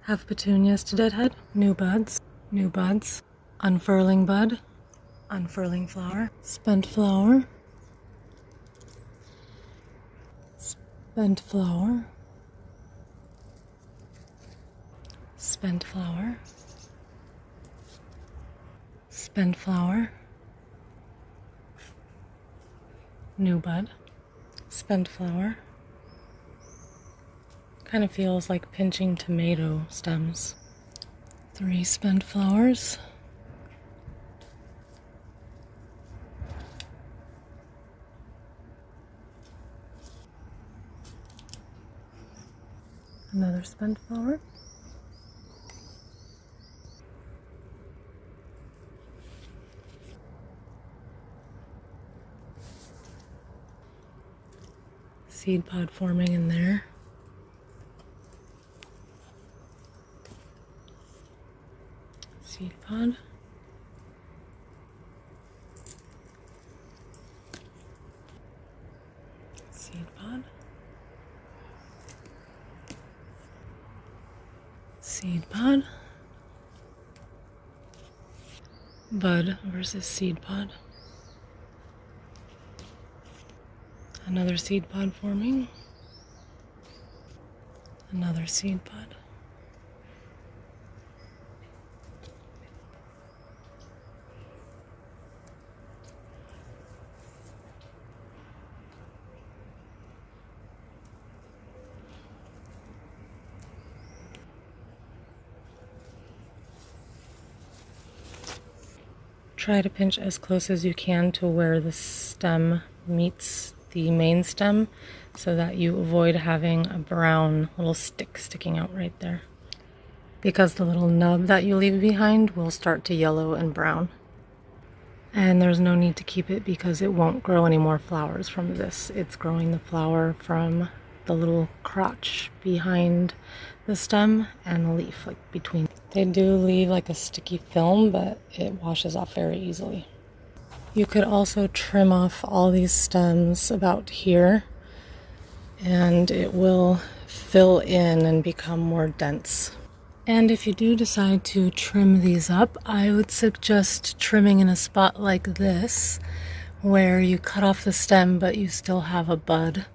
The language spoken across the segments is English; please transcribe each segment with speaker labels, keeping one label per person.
Speaker 1: Have petunias to deadhead. New buds. New buds. Unfurling bud. Unfurling flower. Spent flower. Spent flower. Spent flower. Spent flower. New bud. Spent flower. Kind of feels like pinching tomato stems. 3 spent flowers. Another spent flower. Seed pod forming in there. Seed pod. Seed pod. Seed pod. Bud versus seed pod. Another seed pod forming. Another seed pod. Try to pinch as close as you can to where the stem meets the main stem so that you avoid having a brown little stick sticking out right there, because the little nub that you leave behind will start to yellow and brown. And there's no need to keep it because it won't grow any more flowers from this. It's growing the flower from the little crotch behind the stem and the leaf, like between. They do leave like a sticky film, but it washes off very easily. You could also trim off all these stems about here and it will fill in and become more dense. And if you do decide to trim these up, I would suggest trimming in a spot like this where you cut off the stem but you still have a bud.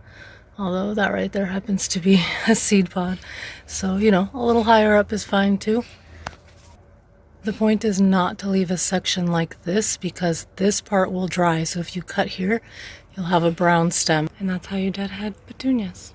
Speaker 1: Although that right there happens to be a seed pod. So, you know, a little higher up is fine too. The point is not to leave a section like this because this part will dry. So if you cut here, you'll have a brown stem. And that's how you deadhead petunias.